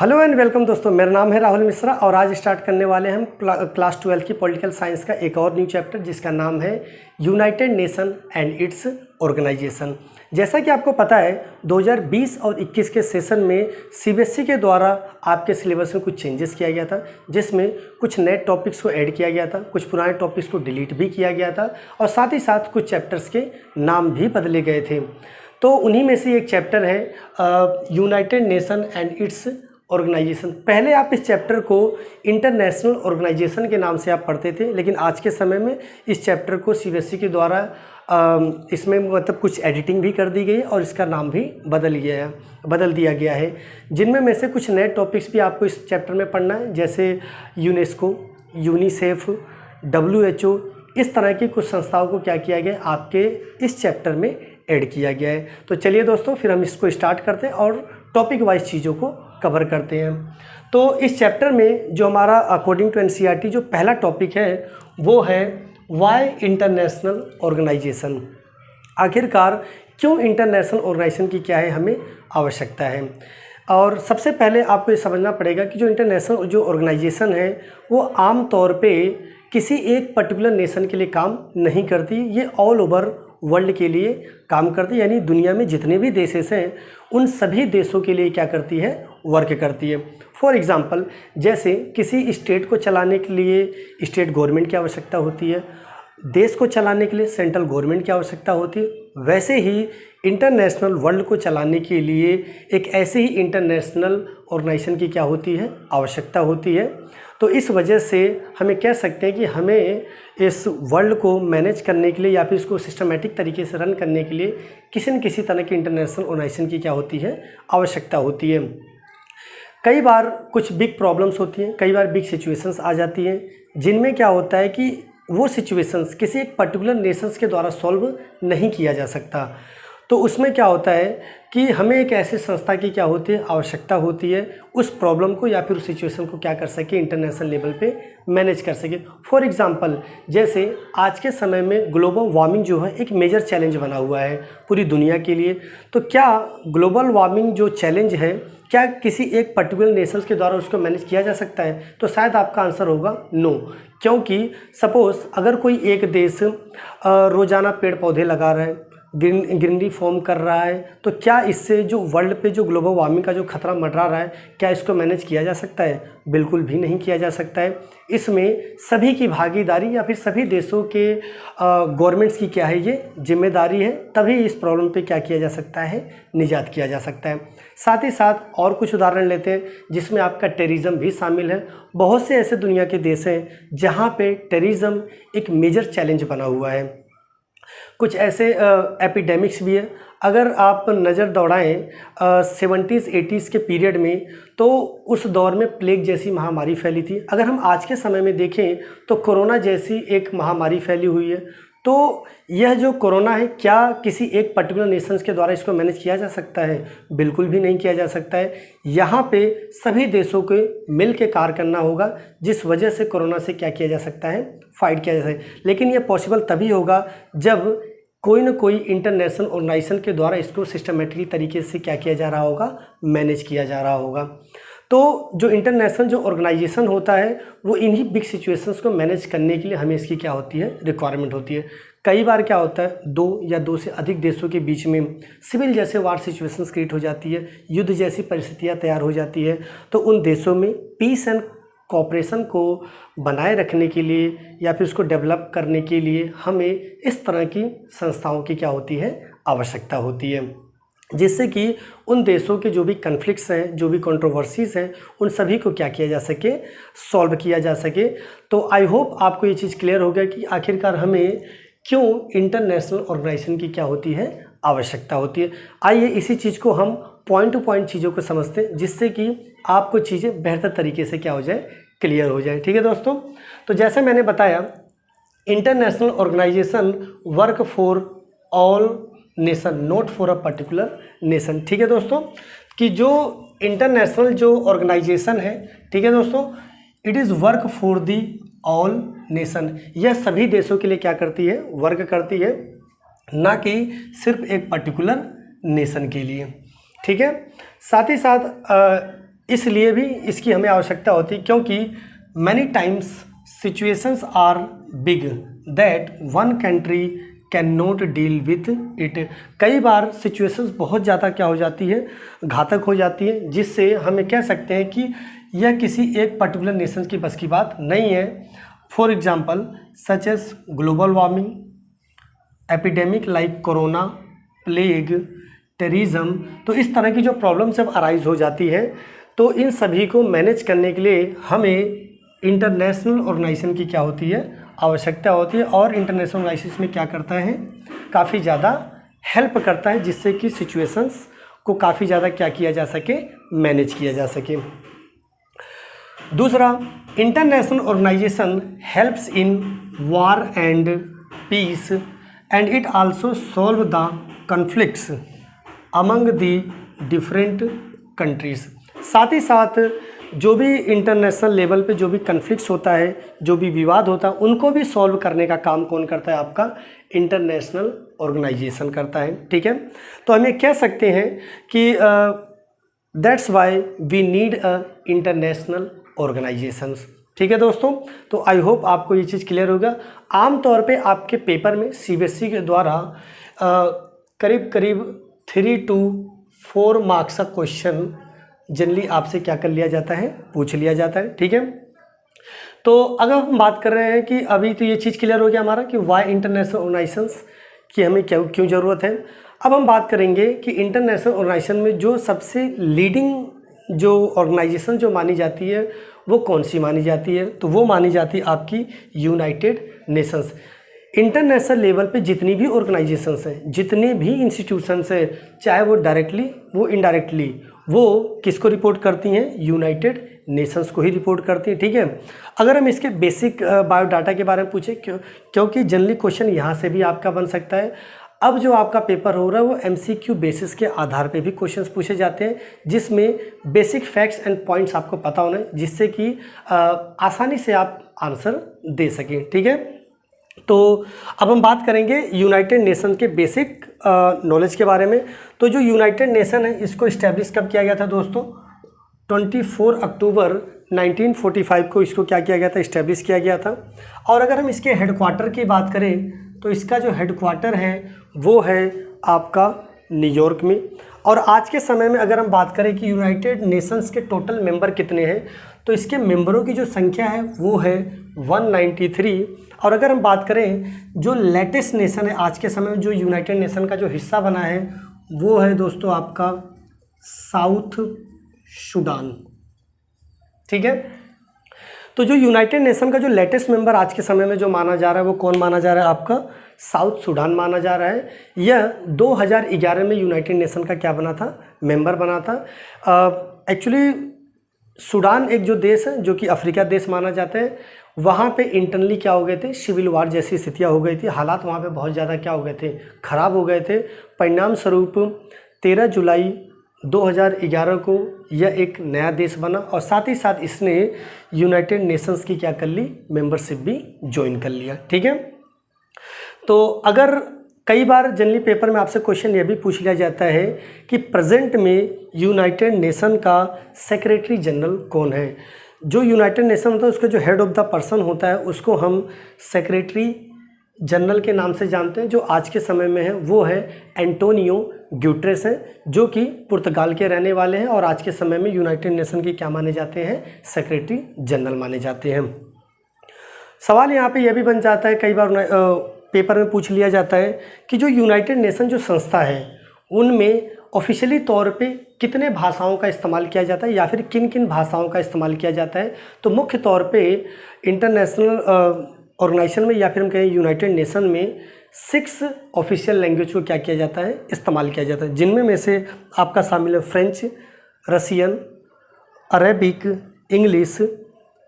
Hello and welcome दोस्तों, मेरा नाम है राहुल मिश्रा और आज स्टार्ट करने वाले हैं हम क्लास 12 की पॉलिटिकल साइंस का एक और न्यू चैप्टर जिसका नाम है united nation and its organisation. जैसा कि आपको पता है 2020 और 21 के सेशन में सीबीएसई के द्वारा आपके सिलेबस में कुछ चेंजेस किया गया था, जिसमें कुछ नए टॉपिक्स को ऐड किया गया था, कुछ पुराने टॉपिक्स को डिलीट भी किया गया था और साथ ही साथ कुछ चैप्टर्स के नाम भी बदले गए थे। तो उन्हीं में से एक चैप्टर है united nation and its organisation. पहले आप इस चैप्टर को इंटरनेशनल ऑर्गेनाइजेशन के नाम से आप पढ़ते थे, लेकिन आज के समय में इस चैप्टर को सीबीएसई के द्वारा इसमें मतलब कुछ एडिटिंग भी कर दी गई और इसका नाम भी बदल दिया गया है। जिनमें में से कुछ नए टॉपिक्स भी आपको इस चैप्टर में पढ़ना है, जैसे यूनेस्को, यूनिसेफ, WHO, इस तरह की कुछ संस्थाओं को क्या किया गया आपके इस चैप्टर में ऐड किया गया है। तो चलिए दोस्तों, फिर हम इसको स्टार्ट करते हैं और टॉपिक वाइज चीज़ों को कवर करते हैं। तो इस चैप्टर में जो हमारा अकॉर्डिंग टू एनसीईआरटी जो पहला टॉपिक है वो है वाई इंटरनेशनल ऑर्गेनाइजेशन। आखिरकार क्यों इंटरनेशनल ऑर्गेनाइजेशन की क्या है हमें आवश्यकता है। और सबसे पहले आपको ये समझना पड़ेगा कि जो इंटरनेशनल जो ऑर्गेनाइजेशन है वो आम तौर पे किसी एक पर्टिकुलर नेशन के लिए काम नहीं करती, ये ऑल ओवर वर्ल्ड के लिए काम करती है। यानी दुनिया में जितने भी देशेस हैं उन सभी देशों के लिए क्या करती है, वर्क करती है। फॉर एग्ज़ाम्पल, जैसे किसी स्टेट को चलाने के लिए स्टेट गवर्नमेंट की आवश्यकता होती है, देश को चलाने के लिए सेंट्रल गवर्नमेंट की आवश्यकता होती है, वैसे ही इंटरनेशनल वर्ल्ड को चलाने के लिए एक ऐसे ही इंटरनेशनल ऑर्गेनाइजेशन की क्या होती है, आवश्यकता होती है। तो इस वजह से हमें कह सकते हैं कि हमें इस वर्ल्ड को मैनेज करने के लिए या फिर इसको सिस्टमेटिक तरीके से रन करने के लिए किसी न किसी तरह की इंटरनेशनल ऑर्गेनाइजेशन की क्या होती है, आवश्यकता होती है। कई बार कुछ बिग प्रॉब्लम्स होती हैं, कई बार बिग सिचुएशंस आ जाती हैं, जिनमें क्या होता है कि वो सिचुएशंस किसी एक पर्टिकुलर नेशंस के द्वारा सॉल्व नहीं किया जा सकता। तो उसमें क्या होता है कि हमें एक ऐसी संस्था की क्या होती है, आवश्यकता होती है, उस प्रॉब्लम को या फिर उस सिचुएशन को क्या कर सके, इंटरनेशनल लेवल पे मैनेज कर सके। फॉर एग्जांपल, जैसे आज के समय में ग्लोबल वार्मिंग जो है एक मेजर चैलेंज बना हुआ है पूरी दुनिया के लिए। तो क्या ग्लोबल वार्मिंग जो चैलेंज है, क्या किसी एक पर्टिकुलर नेशंस के द्वारा उसको मैनेज किया जा सकता है? तो शायद आपका आंसर होगा नो। क्योंकि सपोज़ अगर कोई एक देश रोज़ाना पेड़ पौधे लगा रहा है, ग्रीनरी फॉर्म कर रहा है, तो क्या इससे जो वर्ल्ड पे जो ग्लोबल वार्मिंग का जो खतरा मंडरा रहा है, क्या इसको मैनेज किया जा सकता है? बिल्कुल भी नहीं किया जा सकता है। इसमें सभी की भागीदारी या फिर सभी देशों के गवर्नमेंट्स की क्या है, ये जिम्मेदारी है, तभी इस प्रॉब्लम पे क्या किया जा सकता है, निजात किया जा सकता है। साथ ही साथ और कुछ उदाहरण लेते हैं जिसमें आपका टेररिज्म भी शामिल है। बहुत से ऐसे दुनिया के देश हैं जहाँ पे टेररिज्म एक मेजर चैलेंज बना हुआ है। कुछ ऐसे एपिडेमिक्स भी है। अगर आप नज़र दौड़ाएं 70s 80s के पीरियड में, तो उस दौर में प्लेग जैसी महामारी फैली थी। अगर हम आज के समय में देखें तो कोरोना जैसी एक महामारी फैली हुई है। तो यह जो कोरोना है, क्या किसी एक पर्टिकुलर नेशंस के द्वारा इसको मैनेज किया जा सकता है? बिल्कुल भी नहीं किया जा सकता है। यहाँ पे सभी देशों को मिल के कार्य करना होगा, जिस वजह से कोरोना से क्या किया जा सकता है, फाइट किया जा सकता है। लेकिन यह पॉसिबल तभी होगा जब कोई न कोई इंटरनेशनल ऑर्गेनाइजेशन के द्वारा इसको सिस्टमेटिक तरीके से क्या किया जा रहा होगा, मैनेज किया जा रहा होगा। तो जो इंटरनेशनल जो ऑर्गेनाइजेशन होता है वो इन्हीं बिग सिचुएशंस को मैनेज करने के लिए हमें इसकी क्या होती है, रिक्वायरमेंट होती है। कई बार क्या होता है, दो या दो से अधिक देशों के बीच में सिविल जैसे वार सिचुएशंस क्रिएट हो जाती है, युद्ध जैसी परिस्थितियाँ तैयार हो जाती है। तो उन देशों में पीस एंड कोऑपरेशन को बनाए रखने के लिए या फिर उसको डेवलप करने के लिए हमें इस तरह की संस्थाओं की क्या होती है, आवश्यकता होती है, जिससे कि उन देशों के जो भी कन्फ्लिक्ट्स हैं, जो भी कंट्रोवर्सीज़ हैं, उन सभी को क्या किया जा सके, सॉल्व किया जा सके। तो आई होप आपको ये चीज़ क्लियर हो गया कि आखिरकार हमें क्यों इंटरनेशनल ऑर्गेनाइजेशन की क्या होती है, आवश्यकता होती है। आइए इसी चीज़ को हम पॉइंट टू पॉइंट चीज़ों को समझते हैं, जिससे कि आपको चीज़ें बेहतर तरीके से क्या हो जाए, क्लियर हो जाए। ठीक है दोस्तों, तो जैसे मैंने बताया international organisation work for all nation, not for a particular nation. ठीक है दोस्तों, कि जो इंटरनेशनल जो ऑर्गेनाइजेशन है, ठीक है दोस्तों, it is work for the all nation. यह सभी देशों के लिए क्या करती है, वर्क करती है, ना कि सिर्फ एक पर्टिकुलर नेशन के लिए। ठीक है, साथ ही साथ इसलिए भी इसकी हमें आवश्यकता होती है, क्योंकि many times situations are big that one country can not deal with it. कई बार सिचुएशंस बहुत ज़्यादा क्या हो जाती है, घातक हो जाती है, जिससे हमें कह सकते हैं कि यह किसी एक पर्टिकुलर नेशन की बस की बात नहीं है। For example such as global warming, epidemic like corona, plague, terrorism. तो इस तरह की जो प्रॉब्लम जब अराइज हो जाती है तो इन सभी को मैनेज करने के लिए हमें इंटरनेशनल ऑर्गेनाइजेशन की क्या होती है, आवश्यकता होती है। और इंटरनेशनल ऑर्गेनाइजेशन में क्या करता है, काफ़ी ज़्यादा हेल्प करता है, जिससे कि सिचुएशंस को काफ़ी ज़्यादा क्या किया जा सके, मैनेज किया जा सके। दूसरा, international organisation helps in war and peace and it also solve the conflicts among the different countries. साथ ही साथ जो भी इंटरनेशनल लेवल पे जो भी कन्फ्लिक्ट्स होता है, जो भी विवाद होता है, उनको भी सॉल्व करने का काम कौन करता है, आपका इंटरनेशनल ऑर्गेनाइजेशन करता है। ठीक है, तो हम ये कह सकते हैं कि that's why we need a international organisations. ठीक है दोस्तों, तो आई होप आपको ये चीज़ क्लियर होगा। आमतौर पे आपके पेपर में सीबीएसई के द्वारा करीब करीब 3 to 4 मार्क्स का क्वेश्चन जनरली आपसे क्या कर लिया जाता है, पूछ लिया जाता है। ठीक है, तो अगर हम बात कर रहे हैं कि अभी तो ये चीज़ क्लियर हो गया हमारा कि वाई इंटरनेशनल ऑर्गेनाइजेशंस की हमें क्यों ज़रूरत है। अब हम बात करेंगे कि इंटरनेशनल ऑर्गेनाइजेशन में जो सबसे लीडिंग जो ऑर्गेनाइजेशन जो मानी जाती है वो कौन सी मानी जाती है, तो वो मानी जाती है आपकी यूनाइटेड नेशंस। इंटरनेशनल लेवल पे जितनी भी ऑर्गेनाइजेशंस हैं, जितने भी इंस्टीट्यूशंस हैं, चाहे वो डायरेक्टली वो इनडायरेक्टली, वो किसको रिपोर्ट करती हैं, यूनाइटेड नेशंस को ही रिपोर्ट करती हैं। ठीक है, अगर हम इसके बेसिक बायोडाटा के बारे में पूछें, क्योंकि जनरली क्वेश्चन यहाँ से भी आपका बन सकता है। अब जो आपका पेपर हो रहा है वो एमसीक्यू बेसिस के आधार पे भी क्वेश्चंस पूछे जाते हैं, जिसमें बेसिक फैक्ट्स एंड पॉइंट्स आपको पता होना है, जिससे कि आसानी से आप आंसर दे सकें। ठीक है, तो अब हम बात करेंगे यूनाइटेड नेशन के बेसिक नॉलेज के बारे में। तो जो यूनाइटेड नेशन है इसको इस्टेब्लिश कब किया गया था दोस्तों, 24 अक्टूबर 1945 को इसको क्या किया गया था, इस्टेब्लिश किया गया था। और अगर हम इसके हेडक्वार्टर की बात करें तो इसका जो हेडक्वार्टर है वो है आपका न्यूयॉर्क में। और आज के समय में अगर हम बात करें कि यूनाइटेड नेशंस के टोटल मेंबर कितने हैं, तो इसके मेंबरों की जो संख्या है वो है 193। और अगर हम बात करें जो लेटेस्ट नेशन है आज के समय में जो यूनाइटेड नेशन का जो हिस्सा बना है वो है दोस्तों आपका साउथ सूडान। ठीक है, तो जो यूनाइटेड नेशन का जो लेटेस्ट मेंबर आज के समय में जो माना जा रहा है वो कौन माना जा रहा है, आपका साउथ सूडान माना जा रहा है। यह 2011 में यूनाइटेड नेशन का क्या बना था, मेंबर बना था। एक्चुअली सूडान एक जो देश है जो कि अफ्रीका देश माना जाता है, वहाँ पे इंटरनली क्या हो गए थे, सिविल वार जैसी स्थितियाँ हो गई थी, हालात वहाँ पे बहुत ज़्यादा क्या हो गए थे, ख़राब हो गए थे। परिणाम स्वरूप 13 जुलाई 2011 को यह एक नया देश बना और साथ ही साथ इसने यूनाइटेड नेशंस की क्या कर ली, मेंबरशिप भी ज्वाइन कर लिया। ठीक है, तो अगर कई बार जनरली पेपर में आपसे क्वेश्चन यह भी पूछ लिया जाता है कि प्रेजेंट में यूनाइटेड नेशन का सेक्रेटरी जनरल कौन है। जो यूनाइटेड नेशन होता है उसका जो हेड ऑफ द पर्सन होता है उसको हम सेक्रेटरी जनरल के नाम से जानते हैं। जो आज के समय में है वो है एंटोनियो ग्यूटेरेस हैं, जो कि पुर्तगाल के रहने वाले हैं और आज के समय में यूनाइटेड नेशन के क्या माने जाते हैं, सेक्रेटरी जनरल माने जाते हैं। सवाल यहाँ पे यह भी बन जाता है, कई बार पेपर में पूछ लिया जाता है कि जो यूनाइटेड नेशन जो संस्था है उनमें ऑफिशियली तौर पे कितने भाषाओं का इस्तेमाल किया जाता है या फिर किन किन भाषाओं का इस्तेमाल किया जाता है। तो मुख्य तौर पे इंटरनेशनल ऑर्गेनाइजेशन में या फिर हम कहें यूनाइटेड नेशन में 6 ऑफिशियल लैंग्वेज को क्या किया जाता है, इस्तेमाल किया जाता है, जिनमें में से आपका शामिल है French, Russian, Arabic, English,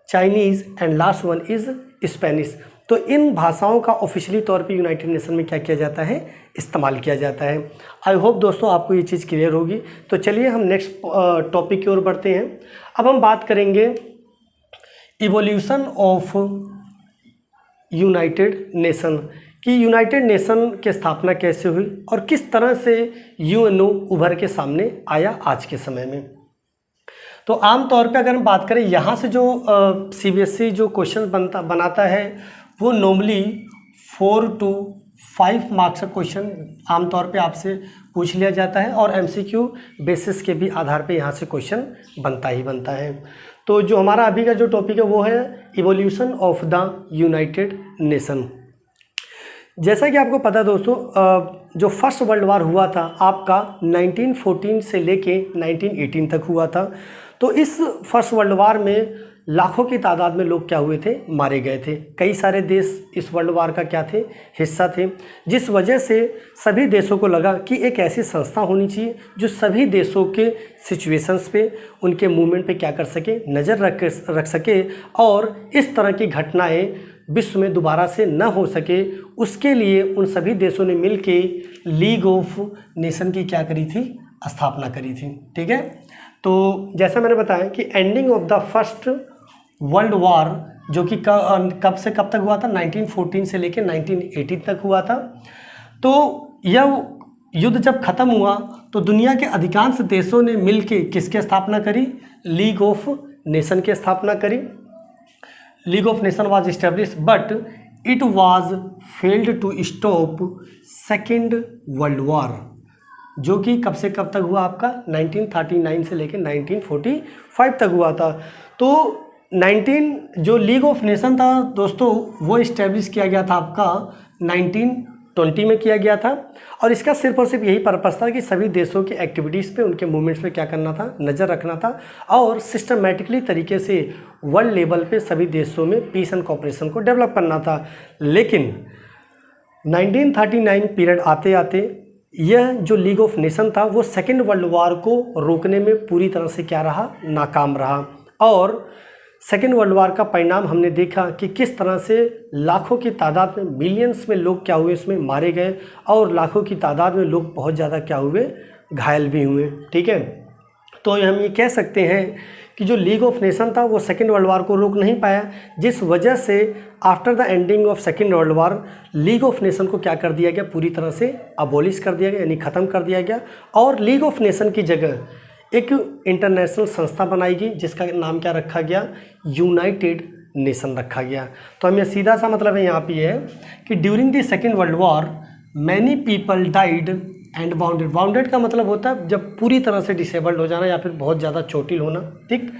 Chinese and last one is Spanish. तो इन भाषाओं का ऑफिशियली तौर पे यूनाइटेड नेशन में क्या किया जाता है, इस्तेमाल किया जाता है। आई होप दोस्तों आपको ये चीज़ क्लियर होगी। तो चलिए हम नेक्स्ट टॉपिक की ओर बढ़ते हैं। अब हम बात करेंगे इवोल्यूशन ऑफ यूनाइटेड नेशन कि यूनाइटेड नेशन की स्थापना कैसे हुई और किस तरह से यूएनओ उभर के सामने आया आज के समय में। तो आम तौर पे अगर हम बात करें यहाँ से जो CBSE जो क्वेश्चन बनाता है वो नॉर्मली 4 to 5 मार्क्स का क्वेश्चन आमतौर पे आपसे पूछ लिया जाता है और MCQ बेसिस के भी आधार पे यहाँ से क्वेश्चन बनता ही बनता है। तो जो हमारा अभी का जो टॉपिक है वो है evolution of the United nation. जैसा कि आपको पता है दोस्तों, जो फर्स्ट वर्ल्ड वार हुआ था आपका 1914 से लेके 1918 तक हुआ था। तो इस फर्स्ट वर्ल्ड वार में लाखों की तादाद में लोग क्या हुए थे, मारे गए थे। कई सारे देश इस वर्ल्ड वार का क्या थे, हिस्सा थे, जिस वजह से सभी देशों को लगा कि एक ऐसी संस्था होनी चाहिए जो सभी देशों के सिचुएशंस पे, उनके मूवमेंट पे क्या कर सके, नज़र रख सके और इस तरह की घटनाएं विश्व में दोबारा से न हो सके। उसके लिए उन सभी देशों ने मिल के लीग ऑफ नेशन की क्या करी थी, स्थापना करी थी। ठीक है, तो जैसा मैंने बताया कि ending of the first world war जो कि कब से कब तक हुआ था, 1914 से लेकर 1918 तक हुआ था। तो यह युद्ध जब ख़त्म हुआ तो दुनिया के अधिकांश देशों ने मिलके किसकी स्थापना करी, लीग ऑफ नेशन की स्थापना करी। League of nation was establish but it was failed to stop second world war, जो कि कब से कब तक हुआ आपका 1939 से लेकर 1945 तक हुआ था। तो जो लीग ऑफ नेशन था दोस्तों वो इस्टेब्लिश किया गया था आपका 1920 में किया गया था और इसका सिर्फ और सिर्फ यही पर्पस था कि सभी देशों की एक्टिविटीज़ पे, उनके मूवमेंट्स पे क्या करना था, नज़र रखना था और सिस्टमेटिकली तरीके से वर्ल्ड लेवल पे सभी देशों में पीस एंड कोऑपरेशन को डेवलप करना था। लेकिन 1939 पीरियड आते आते यह जो लीग ऑफ नेशन था वो सेकेंड वर्ल्ड वार को रोकने में पूरी तरह से क्या रहा, नाकाम रहा। और सेकेंड वर्ल्ड वार का परिणाम हमने देखा कि किस तरह से लाखों की तादाद में, मिलियंस में लोग क्या हुए, इसमें मारे गए और लाखों की तादाद में लोग बहुत ज़्यादा क्या हुए, घायल भी हुए। ठीक है, तो हम ये कह सकते हैं कि जो लीग ऑफ नेशन था वो सेकेंड वर्ल्ड वार को रोक नहीं पाया, जिस वजह से after the ending of second world war league of nation को क्या कर दिया गया, पूरी तरह से अबॉलिश कर दिया गया, यानी ख़त्म कर दिया गया और लीग ऑफ नेशन की जगह एक इंटरनेशनल संस्था बनाई गई जिसका नाम क्या रखा गया, यूनाइटेड नेशन रखा गया। तो हमें सीधा सा मतलब है यहाँ पे है कि during the second world war many people died and bounded. Bounded का मतलब होता है जब पूरी तरह से डिसेबल्ड हो जाना या फिर बहुत ज़्यादा चोटिल होना। ठीक,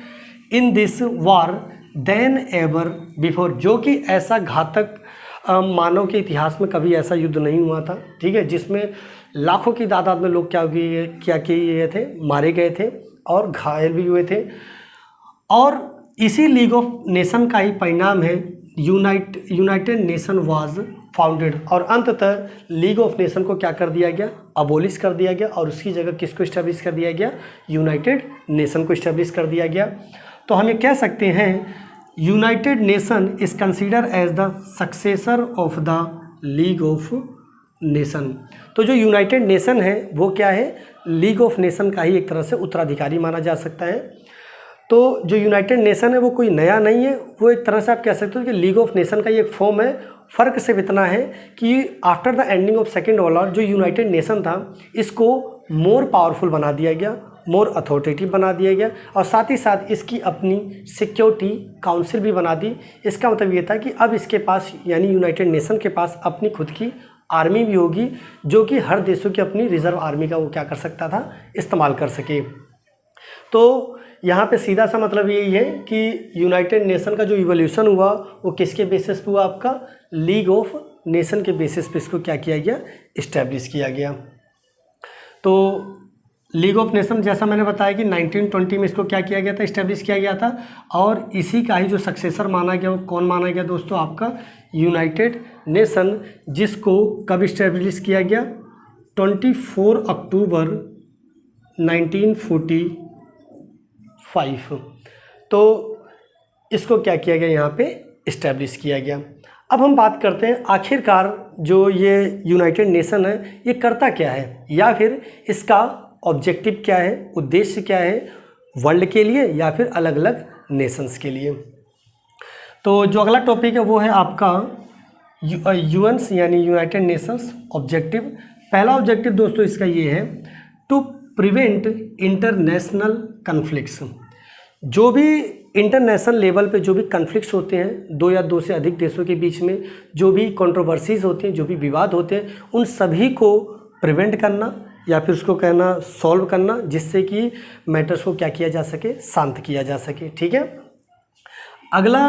in this war then ever before, जो कि ऐसा घातक मानव के इतिहास में कभी ऐसा युद्ध नहीं हुआ था। ठीक है, जिसमें लाखों की तादाद में लोग क्या किए थे, मारे गए थे और घायल भी हुए थे। और इसी लीग ऑफ नेशन का ही परिणाम है यूनाइटेड नेशन वाज फाउंडेड और अंततः लीग ऑफ नेशन को क्या कर दिया गया, अबोलिश कर दिया गया और उसकी जगह किसको इस्टेब्लिश कर दिया गया, यूनाइटेड नेशन को इस्टेब्लिश कर दिया गया। तो हम ये कह सकते हैं united nation is consider as the successor of the league of nation. तो जो यूनाइटेड नेशन है वो क्या है, लीग ऑफ नेशन का ही एक तरह से उत्तराधिकारी माना जा सकता है। तो जो यूनाइटेड नेशन है वो कोई नया नहीं है, वो एक तरह से आप कह सकते हो कि लीग ऑफ नेशन का ही एक फॉर्म है। फ़र्क सिर्फ इतना है कि after the ending of second world war जो यूनाइटेड नेशन था इसको मोर पावरफुल बना दिया गया, मोर अथॉरिटेटिव बना दिया गया और साथ ही साथ इसकी अपनी सिक्योरिटी काउंसिल भी बना दी। इसका मतलब ये था कि अब इसके पास यानी यूनाइटेड नेशन के पास अपनी खुद की आर्मी भी होगी जो कि हर देशों की अपनी रिजर्व आर्मी का वो क्या कर सकता था, इस्तेमाल कर सके। तो यहाँ पे सीधा सा मतलब यही है कि यूनाइटेड नेशन का जो इवोल्यूशन हुआ वो किसके बेसिस पे हुआ, आपका लीग ऑफ नेशन के बेसिस पे इसको क्या किया गया, इस्टेब्लिश किया गया। तो लीग ऑफ नेशन जैसा मैंने बताया कि 1920 में इसको क्या किया गया था, इस्टेब्लिश किया गया था और इसी का ही जो सक्सेसर माना गया वो कौन माना गया दोस्तों, आपका यूनाइटेड नेशन, जिसको कब इस्टेब्लिश किया गया, 24 अक्टूबर 1945। तो इसको क्या किया गया, यहाँ पे इस्टेब्लिश किया गया। अब हम बात करते हैं आखिरकार जो ये यूनाइटेड नेशन है ये करता क्या है या फिर इसका ऑब्जेक्टिव क्या है, उद्देश्य क्या है वर्ल्ड के लिए या फिर अलग अलग नेशंस के लिए। तो जो अगला टॉपिक है वो है आपका यूएन्स यानी यूनाइटेड नेशंस ऑब्जेक्टिव। पहला ऑब्जेक्टिव दोस्तों इसका ये है टू प्रिवेंट इंटरनेशनल कन्फ्लिक्ट्स। जो भी इंटरनेशनल लेवल पे जो भी कन्फ्लिक्ट्स होते हैं दो या दो से अधिक देशों के बीच में, जो भी कंट्रोवर्सीज होती हैं, जो भी विवाद होते हैं, उन सभी को प्रिवेंट करना या फिर उसको कहना सॉल्व करना, जिससे कि मैटर्स को क्या किया जा सके, शांत किया जा सके। ठीक है। अगला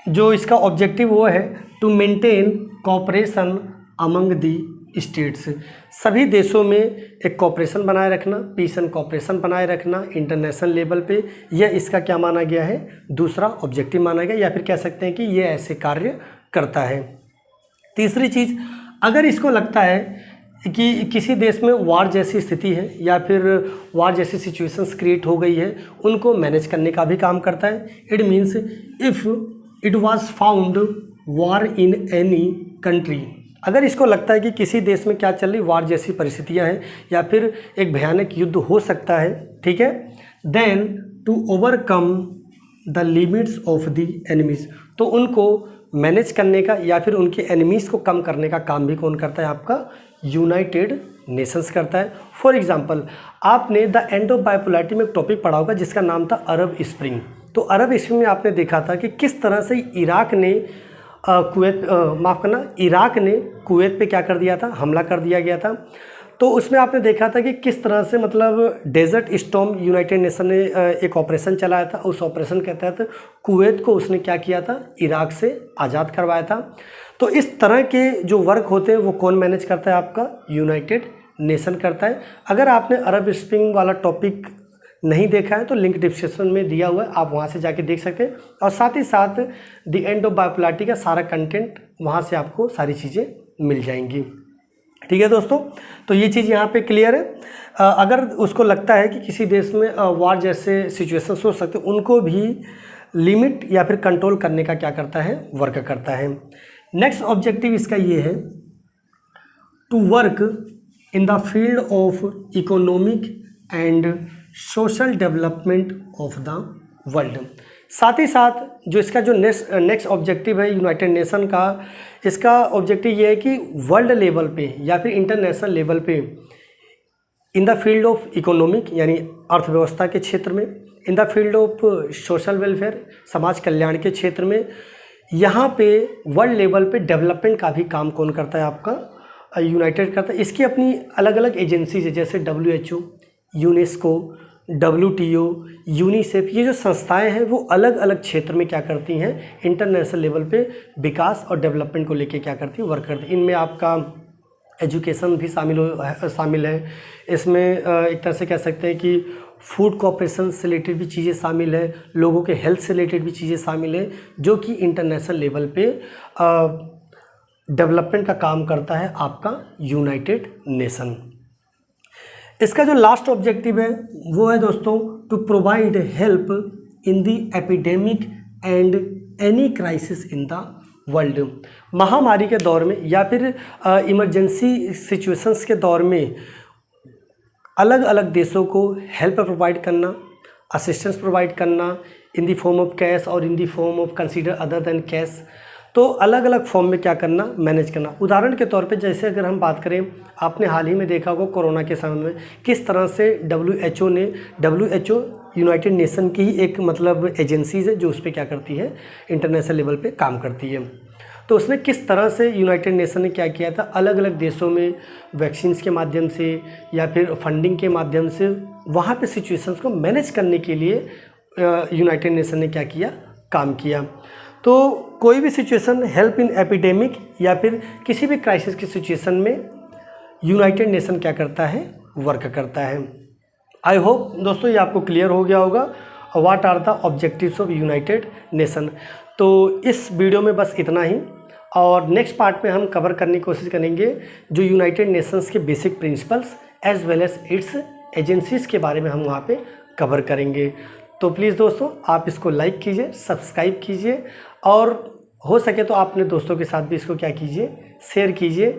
जो इसका ऑब्जेक्टिव वो है to maintain cooperation among the states, सभी देशों में एक कोऑपरेशन बनाए रखना, पीस एंड कोऑपरेशन बनाए रखना इंटरनेशनल लेवल पे, यह इसका क्या माना गया है, दूसरा ऑब्जेक्टिव माना गया, या फिर कह सकते हैं कि ये ऐसे कार्य करता है। तीसरी चीज़, अगर इसको लगता है कि किसी देश में वार जैसी स्थिति है या फिर वार जैसी सिचुएशंस क्रिएट हो गई है, उनको मैनेज करने का भी काम करता है। It means if it was found war in any country, अगर इसको लगता है कि किसी देश में क्या चल रही वार जैसी परिस्थितियां हैं या फिर एक भयानक युद्ध हो सकता है, ठीक है, then to overcome the limits of the enemies, तो उनको मैनेज करने का या फिर उनके एनिमीज़ को कम करने का काम भी कौन करता है, आपका यूनाइटेड नेशंस करता है। फॉर एग्जांपल, आपने द एंड ऑफ बाइपोलैरिटी में एक टॉपिक पढ़ा होगा जिसका नाम था अरब स्प्रिंग। तो अरब स्प्रिंग में आपने देखा था कि किस तरह से इराक ने इराक ने कुवैत पे क्या कर दिया था, हमला कर दिया गया था। तो उसमें आपने देखा था कि किस तरह से मतलब डेजर्ट स्टॉर्म यूनाइटेड नेशन ने एक ऑपरेशन चलाया था। उस ऑपरेशन के तहत कुवैत को उसने क्या किया था, इराक से आज़ाद करवाया था। तो इस तरह के जो वर्क होते हैं वो कौन मैनेज करता है, आपका यूनाइटेड नेशन करता है। अगर आपने अरब स्प्रिंग वाला टॉपिक नहीं देखा है तो लिंक डिस्क्रिप्शन में दिया हुआ है, आप वहाँ से जाके देख सकते हैं। और साथ ही साथ द एंड ऑफ बाइपोलैरिटी का सारा कंटेंट वहाँ से आपको सारी चीज़ें मिल जाएंगी। ठीक है दोस्तों, तो ये चीज़ यहाँ पे क्लियर है। अगर उसको लगता है कि किसी देश में वार जैसे सिचुएशंस हो सकते हैं, उनको भी लिमिट या फिर कंट्रोल करने का क्या करता है, वर्क करता है। नेक्स्ट ऑब्जेक्टिव इसका ये है to work in the field of economic and social development of the world. साथ ही साथ जो इसका जो नेक्स्ट ऑब्जेक्टिव है यूनाइटेड नेशन का, इसका ऑब्जेक्टिव ये है कि वर्ल्ड लेवल पे या फिर इंटरनेशनल लेवल पे इन द फील्ड ऑफ इकोनॉमिक यानी अर्थव्यवस्था के क्षेत्र में, इन the field of social welfare समाज कल्याण के क्षेत्र में, यहाँ पे वर्ल्ड लेवल पे डेवलपमेंट का भी काम कौन करता है, आपका यूनाइटेड करता है। इसकी अपनी अलग अलग एजेंसीज है, जैसे WHO, यूनेस्को, WTO, यूनिसेफ, ये जो संस्थाएं हैं वो अलग अलग क्षेत्र में क्या करती हैं, इंटरनेशनल लेवल पे विकास और डेवलपमेंट को लेके क्या करती है, वर्क करती है। इनमें आपका एजुकेशन भी शामिल है। इसमें एक तरह से कह सकते हैं कि फूड कोऑपरेशन से रिलेटेड भी चीज़ें शामिल है, लोगों के हेल्थ से रिलेटेड भी चीज़ें शामिल है, जो कि इंटरनेशनल लेवल पे डेवलपमेंट का काम करता है आपका यूनाइटेड नेशन। इसका जो लास्ट ऑब्जेक्टिव है वो है दोस्तों to provide help in the epidemic and any crisis in the world. महामारी के दौर में या फिर इमरजेंसी सिचुएशंस के दौर में अलग अलग देशों को हेल्प प्रोवाइड करना, असिस्टेंस प्रोवाइड करना in the form of cash और in the form of consider other than cash. तो अलग अलग फॉर्म में क्या करना, मैनेज करना। उदाहरण के तौर पे जैसे अगर हम बात करें, आपने हाल ही में देखा होगा कोरोना के समय में किस तरह से WHO यूनाइटेड नेशन की ही एक मतलब एजेंसीज है जो उस पर क्या करती है, इंटरनेशनल लेवल पे काम करती है। तो उसने किस तरह से यूनाइटेड नेशन ने क्या किया था, अलग अलग देशों में वैक्सीन्स के माध्यम से या फिर फंडिंग के माध्यम से वहाँ पे सिचुएशंस को मैनेज करने के लिए यूनाइटेड नेशन ने क्या किया, काम किया। तो कोई भी सिचुएशन, हेल्प इन एपिडेमिक या फिर किसी भी क्राइसिस की सिचुएशन में यूनाइटेड नेशन क्या करता है, वर्क करता है। आई होप दोस्तों ये आपको क्लियर हो गया होगा what are the objectives of united nation. तो इस वीडियो में बस इतना ही, और नेक्स्ट पार्ट में हम कवर करने की कोशिश करेंगे जो यूनाइटेड नेशंस के basic principles as well as its agencies के बारे में हम वहाँ पे कवर करेंगे। तो प्लीज़ दोस्तों आप इसको लाइक कीजिए, सब्सक्राइब कीजिए, और हो सके तो अपने दोस्तों के साथ भी इसको क्या कीजिए, शेयर कीजिए।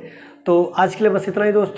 तो आज के लिए बस इतना ही दोस्तों।